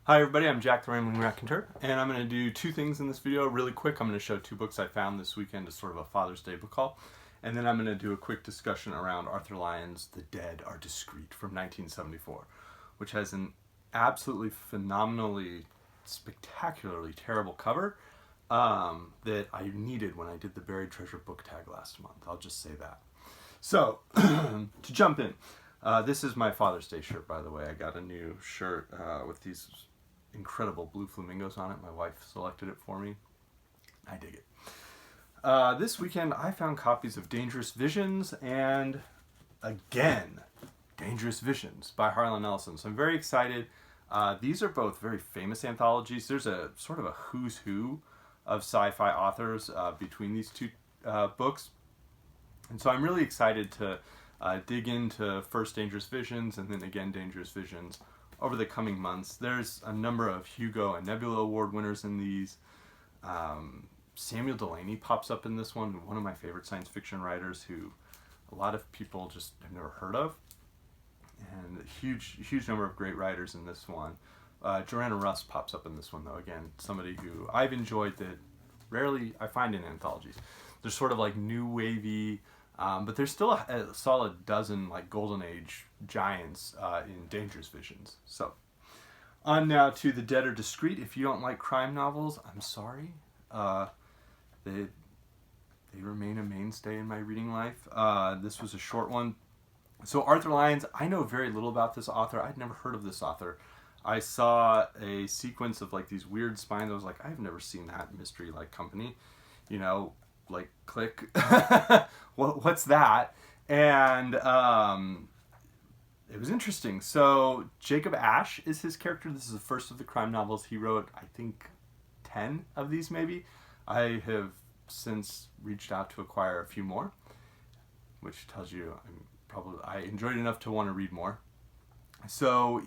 Hi everybody, I'm Jack the Rambling Raconteur, and I'm going to do two things in this video really quick. I'm going to show two books I found this weekend as sort of a Father's Day book haul, and then I'm going to do a quick discussion around Arthur Lyons' The Dead Are Discreet from 1974, which has an absolutely phenomenally, spectacularly terrible cover that I needed when I did the Buried Treasure book tag last month. I'll just say that. So, to jump in, this is my Father's Day shirt, by the way. I got a new shirt with these incredible blue flamingos on it. My wife selected it for me. I dig it. This weekend I found copies of Dangerous Visions and, again, Dangerous Visions by Harlan Ellison. So I'm very excited. These are both very famous anthologies. There's a sort of a who's who of sci-fi authors between these two books. And so I'm really excited to dig into first Dangerous Visions and then again Dangerous Visions over the coming months. There's a number of Hugo and Nebula Award winners in these. Samuel Delany pops up in this one of my favorite science fiction writers who a lot of people just have never heard of. And a huge number of great writers in this one. Joanna Russ pops up in this one, though. Again, somebody who I've enjoyed that rarely I find in anthologies. They're sort of like new wavy, but there's still a solid dozen like Golden Age giants in Dangerous Visions. So, on now to The Dead Are Discreet. If you don't like crime novels, I'm sorry. They remain a mainstay in my reading life. This was a short one. So Arthur Lyons, I know very little about this author. I'd never heard of this author. I saw a sequence of like these weird spines. I was like, I've never seen that mystery like company. You know, like click. What's that? And it was interesting. So Jacob Ashe is his character. This is the first of the crime novels he wrote. I think 10 of these maybe. I have since reached out to acquire a few more, which tells you I enjoyed it enough to want to read more. So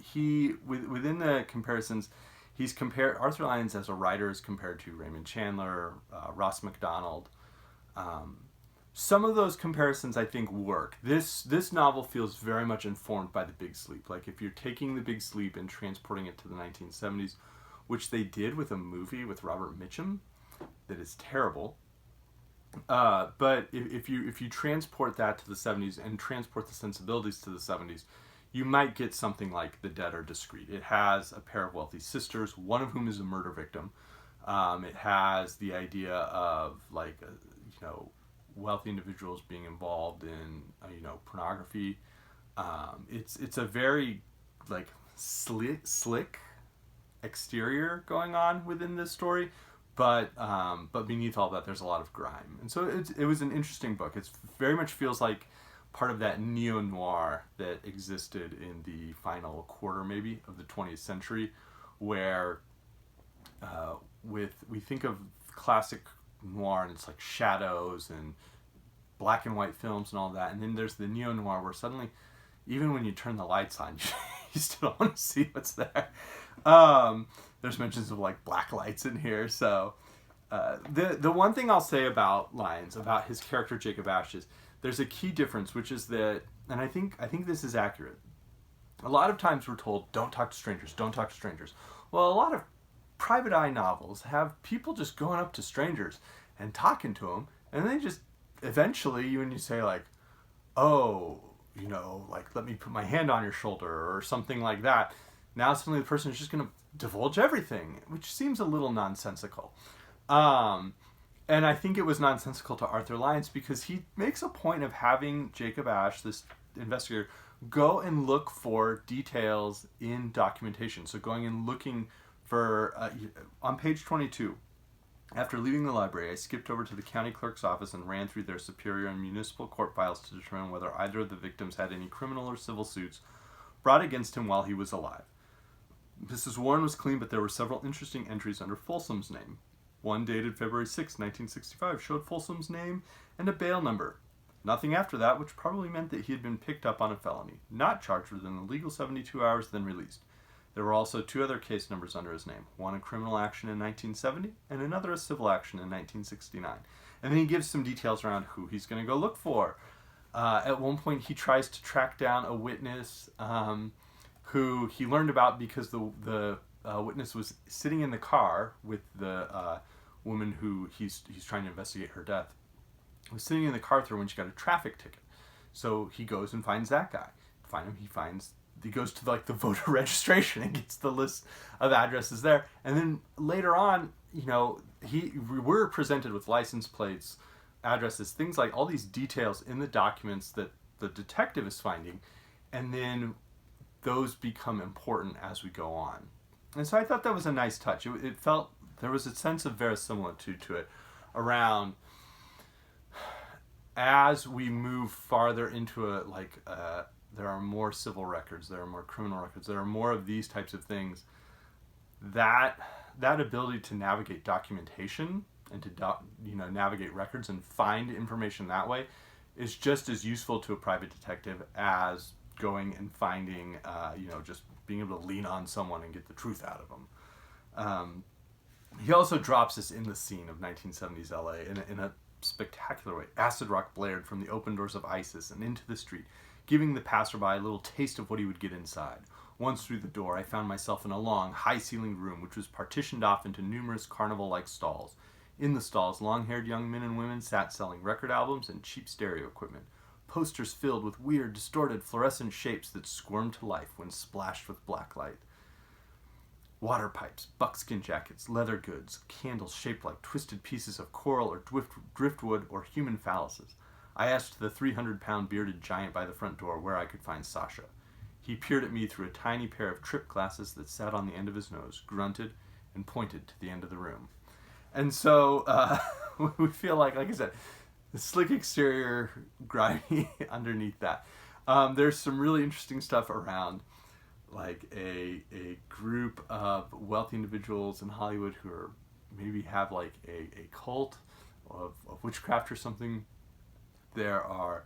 within the comparisons, he's compared Arthur Lyons as a writer is compared to Raymond Chandler, Ross MacDonald. Some of those comparisons I think work. This novel feels very much informed by The Big Sleep. Like if you're taking The Big Sleep and transporting it to the 1970s, which they did with a movie with Robert Mitchum that is terrible. But if you transport that to the 70s and transport the sensibilities to the 70s, you might get something like The Dead Are Discreet. It has a pair of wealthy sisters, one of whom is a murder victim. It has the idea of like wealthy individuals being involved in pornography. It's a very like slick exterior going on within this story. But beneath all that, there's a lot of grime. And so it was an interesting book. It very much feels like part of that neo-noir that existed in the final quarter, maybe, of the 20th century, where we think of classic noir, and it's like shadows and black and white films and all that. And then there's the neo-noir, where suddenly, even when you turn the lights on, you still don't want to see what's there. There's mentions of like black lights in here. So the one thing I'll say about Lyons, about his character Jacob Ashe, is there's a key difference, which is that, and I think this is accurate. A lot of times we're told, don't talk to strangers, don't talk to strangers. Well, a lot of private eye novels have people just going up to strangers and talking to them, and they just eventually, when you say like, oh, like let me put my hand on your shoulder or something like that, now suddenly the person is just going to divulge everything, which seems a little nonsensical. And I think it was nonsensical to Arthur Lyons because he makes a point of having Jacob Ashe, this investigator, go and look for details in documentation. So going and looking for, on page 22, after leaving the library, I skipped over to the county clerk's office and ran through their superior and municipal court files to determine whether either of the victims had any criminal or civil suits brought against him while he was alive. Mrs. Warren was clean, but there were several interesting entries under Folsom's name. One dated February 6, 1965, showed Folsom's name and a bail number. Nothing after that, which probably meant that he had been picked up on a felony, not charged within the legal 72 hours, then released. There were also two other case numbers under his name, one a criminal action in 1970 and another a civil action in 1969. And then he gives some details around who he's going to go look for. At one point, he tries to track down a witness who he learned about because the witness was sitting in the car with the woman who he's trying to investigate her death. Was sitting in the car with her when she got a traffic ticket. So he goes and finds that guy. He goes to like the voter registration and gets the list of addresses there. And then later on, we're presented with license plates, addresses, things like all these details in the documents that the detective is finding, and then those become important as we go on. And so I thought that was a nice touch. It felt there was a sense of verisimilitude to it around as we move farther into there are more civil records, there are more criminal records, there are more of these types of things. That ability to navigate documentation and to navigate records and find information that way is just as useful to a private detective as going and finding, just being able to lean on someone and get the truth out of them. He also drops us in the scene of 1970s LA in a spectacular way. Acid rock blared from the open doors of ISIS and into the street, giving the passerby a little taste of what he would get inside. Once through the door, I found myself in a long, high-ceilinged room which was partitioned off into numerous carnival-like stalls. In the stalls, long-haired young men and women sat selling record albums and cheap stereo equipment. Posters filled with weird, distorted, fluorescent shapes that squirmed to life when splashed with black light. Water pipes, buckskin jackets, leather goods, candles shaped like twisted pieces of coral or driftwood or human phalluses. I asked the 300-pound bearded giant by the front door where I could find Sasha. He peered at me through a tiny pair of trip glasses that sat on the end of his nose, grunted, and pointed to the end of the room. And so we feel like I said, the slick exterior, grimy underneath that. There's some really interesting stuff around like a group of wealthy individuals in Hollywood who are maybe have like a cult of witchcraft or something. There are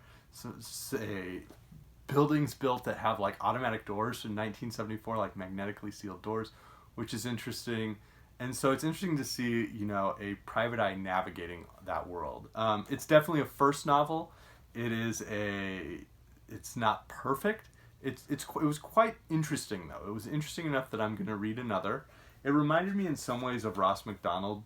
buildings built that have like automatic doors in 1974, like magnetically sealed doors, which is interesting. And so it's interesting to see, a private eye navigating that world. It's definitely a first novel. It's not perfect. It was quite interesting though. It was interesting enough that I'm going to read another. It reminded me in some ways of Ross MacDonald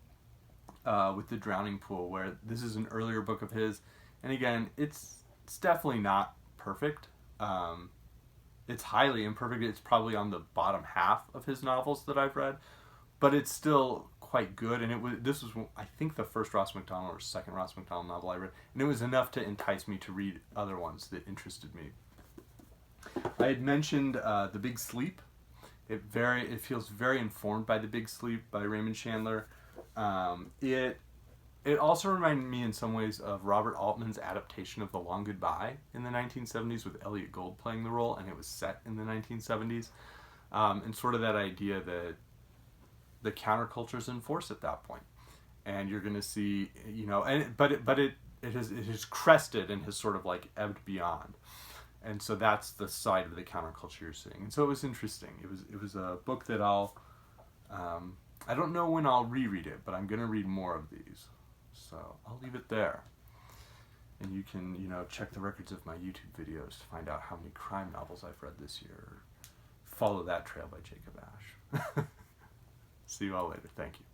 with The Drowning Pool, where this is an earlier book of his. And again, it's definitely not perfect. It's highly imperfect. It's probably on the bottom half of his novels that I've read, but it's still quite good. And this was, I think, the first Ross MacDonald or second Ross MacDonald novel I read, and it was enough to entice me to read other ones that interested me. I had mentioned The Big Sleep. It feels very informed by The Big Sleep by Raymond Chandler. It also reminded me in some ways of Robert Altman's adaptation of The Long Goodbye in the 1970s with Elliot Gould playing the role, and it was set in the 1970s. And sort of that idea that the counterculture's in force at that point. And you're going to see, but it has crested and has sort of like ebbed beyond. And so that's the side of the counterculture you're seeing. And so it was interesting. It was a book that I don't know when I'll reread it, but I'm going to read more of these. So I'll leave it there. And you can, check the records of my YouTube videos to find out how many crime novels I've read this year. Follow That Trail by Jacob Ash. See you all later. Thank you.